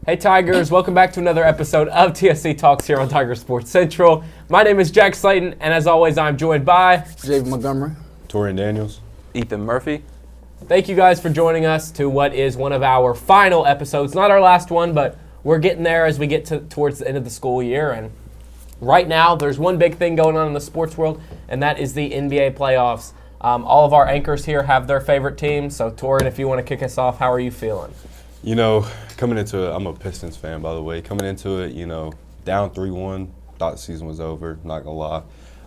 Hey Tigers, welcome back to another episode of TSC Talks here on Tiger Sports Central. My name is Jack Slayton, and as always, I'm joined by Javen Montgomery, Torian Daniels, Ethan Murphy. Thank you guys for joining us to what is one of our final episodes. Not our last one, but we're getting there as we get towards the end of the school year. And right now, there's one big thing going on in the sports world, and that is the NBA playoffs. All of our anchors here have their favorite teams. So, Torian, if you want to kick us off, how are you feeling? You know, coming into it, I'm a Pistons fan, by the way. Coming into it, down 3-1, thought the season was over, not going to lie.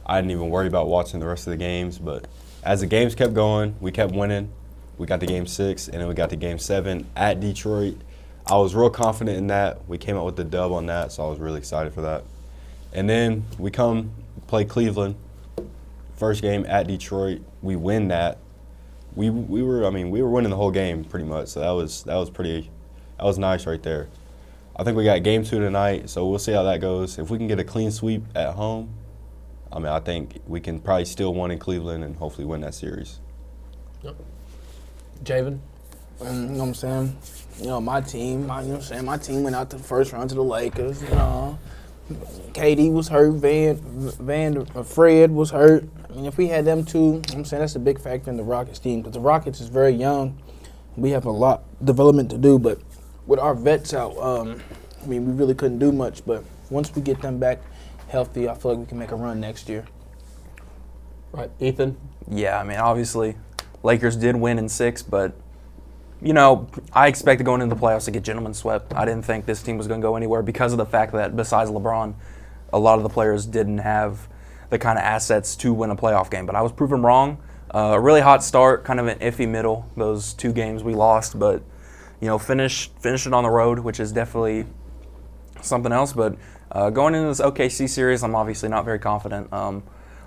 I didn't even worry about watching the rest of the games, but as the games kept going, we kept winning. We got to Game 6, and then we got to Game 7 at Detroit. I was real confident in that. We came out with the dub on that, so I was really excited for that. And then we come play Cleveland. First game at Detroit, we win that. We were winning the whole game pretty much. So that was nice right there. I think we got Game 2 tonight, so we'll see how that goes. If we can get a clean sweep at home, I think we can probably steal one in Cleveland and hopefully win that series. Yep. Javen? you know what I'm saying? My team, my team went out to the first round to the Lakers. KD was hurt, Fred was hurt. If we had them two, I'm saying that's a big factor in the Rockets team because the Rockets is very young. We have a lot of development to do, but with our vets out, we really couldn't do much. But once we get them back healthy, I feel like we can make a run next year. Right, Ethan? Yeah, obviously, Lakers did win in 6, but, I expected going into the playoffs to get gentlemen swept. I didn't think this team was going to go anywhere because of the fact that besides LeBron, a lot of the players didn't have the kind of assets to win a playoff game. But I was proven wrong. A really hot start, kind of an iffy middle, those 2 games we lost. But, finish it on the road, which is definitely something else. But going into this OKC series, I'm obviously not very confident. A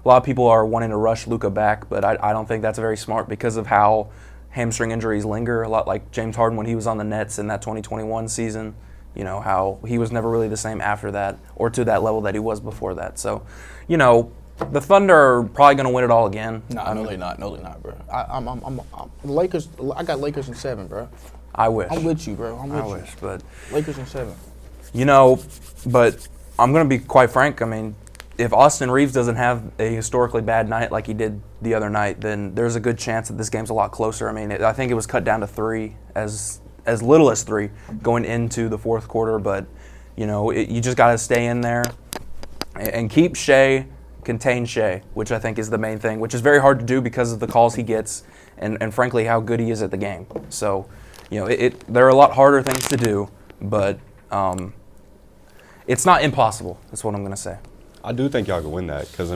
lot of people are wanting to rush Luka back, but I don't think that's very smart because of how hamstring injuries linger. A lot like James Harden when he was on the Nets in that 2021 season. How he was never really the same after that or to that level that he was before that. So, the Thunder are probably going to win it all again. No, they're not. No, they're not, bro. I'm Lakers. I got Lakers in 7, bro. I wish. I'm with you, bro. I wish, but Lakers in 7. But I'm going to be quite frank. If Austin Reeves doesn't have a historically bad night like he did the other night, then there's a good chance that this game's a lot closer. I think it was cut down to 3, as little as 3 going into the fourth quarter. But you just got to stay in there and keep contain Shea, which I think is the main thing, which is very hard to do because of the calls he gets and frankly how good he is at the game. So, there are a lot harder things to do, but it's not impossible. That's what I'm going to say. I do think y'all could win that because,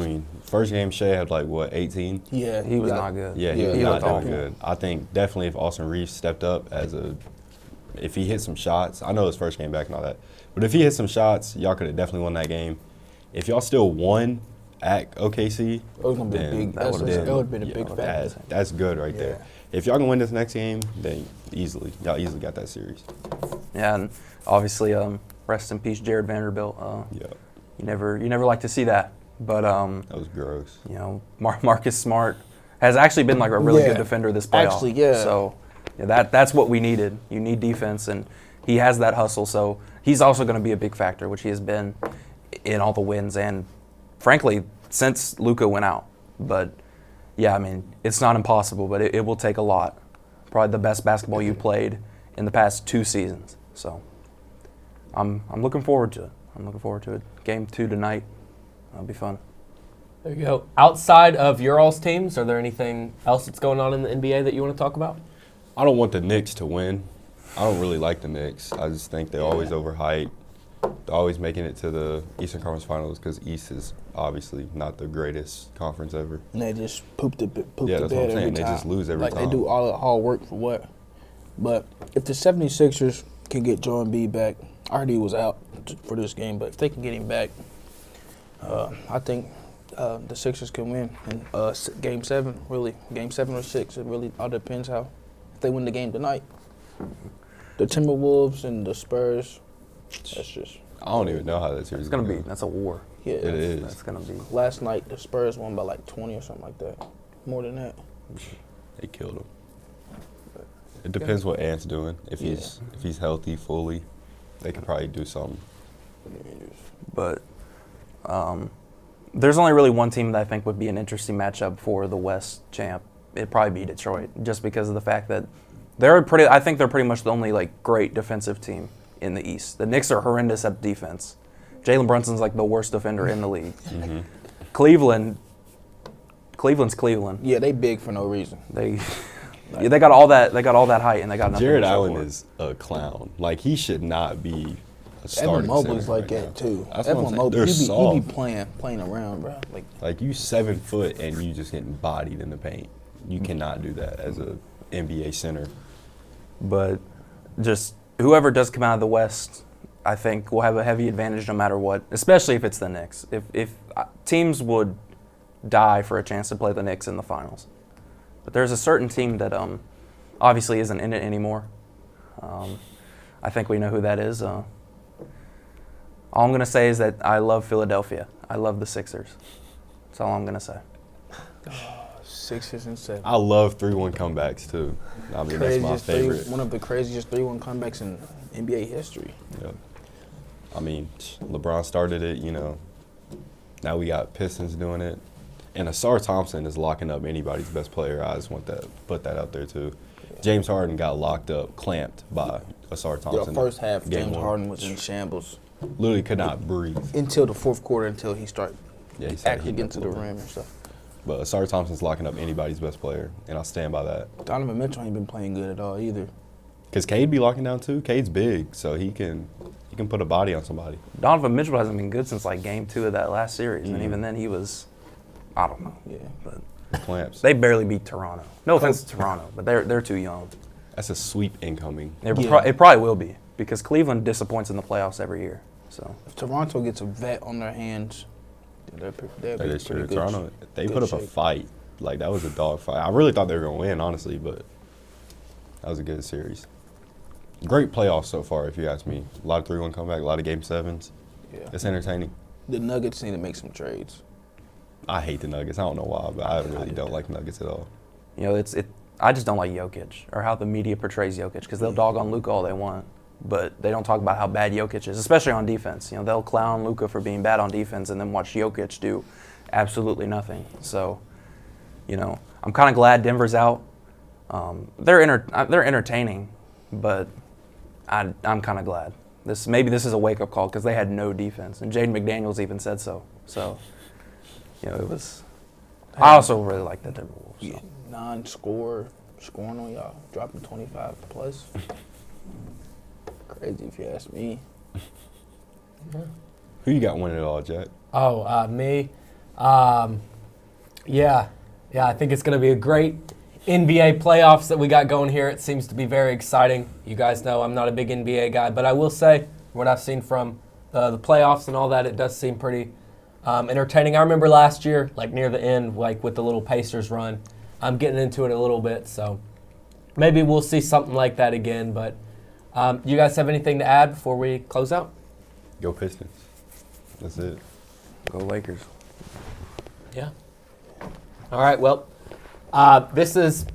first game Shea had 18? Yeah. He was not good. Yeah, he was not that good. I think definitely if Austin Reeves stepped up if he hit some shots, I know his first game back and all that, but if he hit some shots, y'all could have definitely won that game. If y'all still won at OKC, that would have been a big factor. That's good right there. If y'all can win this next game, then y'all easily got that series. Yeah, and obviously, rest in peace, Jared Vanderbilt. Yeah. You never like to see that, but that was gross. Marcus Smart has actually been a really good defender this playoff. Actually, yeah. So that's what we needed. You need defense, and he has that hustle. So he's also going to be a big factor, which he has been in all the wins and, frankly, since Luka went out. But yeah, it's not impossible, but it will take a lot. Probably the best basketball you played in the past 2 seasons. So I'm looking forward to it. Game 2 tonight. That'll be fun. There you go. Outside of your all's teams, are there anything else that's going on in the NBA that you want to talk about? I don't want the Knicks to win. I don't really like the Knicks. I just think they're always overhyped. They're always making it to the Eastern Conference Finals because East is obviously not the greatest conference ever. And they just poop the bed that's what I'm saying. every time. They just lose every time. They do all the hard work for what? But if the 76ers can get Joel Embiid back, I heard he was out for this game, but if they can get him back, I think the Sixers can win in Game 7, really. Game 7 or 6, it really all depends if they win the game tonight. The Timberwolves and the Spurs, that's just... I don't even know how that series is going to be. That's a war. Yeah, it is. That's going to be. Last night, the Spurs won by 20 or something like that. More than that. They killed him. It depends what Ant's doing. If he's healthy fully, They could probably do something. But there's only really one team that I think would be an interesting matchup for the West champ. It'd probably be Detroit, just because of the fact that I think they're pretty much the only like great defensive team in the East. The Knicks are horrendous at defense. Jalen Brunson's like the worst defender in the league. Mm-hmm. Cleveland's Cleveland. Yeah, they big for no reason. They got all that. They got all that height, and they got nothing. Jared to show Allen for it. is a clown. Like, he should not be a starting Evan Mobley's center like right that now. too. That's what I'm Evan saying. Mobley, They're he soft. be playing around, bro. Like, you 7 foot and you just getting bodied in the paint. You cannot do that as a NBA center. But just whoever does come out of the West, I think will have a heavy advantage no matter what, especially if it's the Knicks. If teams would die for a chance to play the Knicks in the finals. But there's a certain team that obviously isn't in it anymore. I think we know who that is. All I'm going to say is that I love Philadelphia. I love the Sixers. That's all I'm going to say. Sixers and 7. I love 3-1 comebacks, too. I mean, that's my favorite. One of the craziest 3-1 comebacks in NBA history. Yep. I mean, LeBron started it, you know. Now we got Pistons doing it. And Asar Thompson is locking up anybody's best player. I just want to put that out there, too. James Harden got locked up, clamped by Asar Thompson. The first half, Game James one. Harden was in shambles Literally could not breathe. until the fourth quarter, until he started Yeah, he started actually heating getting up to a the little rim bit. and stuff. But Asar Thompson's locking up anybody's best player, and I'll stand by that. Donovan Mitchell ain't been playing good at all either. Because Cade be locking down, too. Cade's big, so he can put a body on somebody. Donovan Mitchell hasn't been good since like game 2 of that last series, and even then he was, I don't know. Yeah. But Clamps. they barely beat Toronto. No offense to Toronto, but they're too young. That's a sweep incoming. It probably will be, because Cleveland disappoints in the playoffs every year. So If Toronto gets a vet on their hands, they'll That be is true. pretty good. Toronto, they good put up a shape. fight. Like, that was a dog fight. I really thought they were going to win, honestly, but that was a good series. Great playoffs so far, if you ask me. A lot of 3-1 comeback, a lot of game 7s. Yeah. It's entertaining. The Nuggets need to make some trades. I hate the Nuggets. I don't know why, but I really don't like Nuggets at all. you know, I just don't like Jokic or how the media portrays Jokic, because they'll dog on Luka all they want, but they don't talk about how bad Jokic is, especially on defense. You know, they'll clown Luka for being bad on defense and then watch Jokic do absolutely nothing. So, you know, I'm kind of glad Denver's out. They're entertaining, but I'm kind of glad. Maybe this is a wake-up call, because they had no defense, and Jaden McDaniels even said so. So, you know, it was. I also really like the Timberwolves. So. Yeah. Non-scorer, scoring on y'all, dropping 25 plus. Crazy if you ask me. Who you got winning it all, Jack? Oh, me? Yeah, I think it's going to be a great NBA playoffs that we got going here. It seems to be very exciting. You guys know I'm not a big NBA guy, but I will say what I've seen from the playoffs and all that, it does seem pretty entertaining. I remember last year, like near the end, like with the little Pacers run, I'm getting into it a little bit, so maybe we'll see something like that again. But you guys have anything to add before we close out? Go Pistons. That's it. Go Lakers. Yeah. All right, well, this is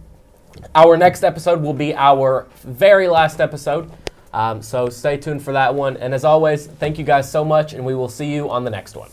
our next episode will be our very last episode. So stay tuned for that one. And as always, thank you guys so much, and we will see you on the next one.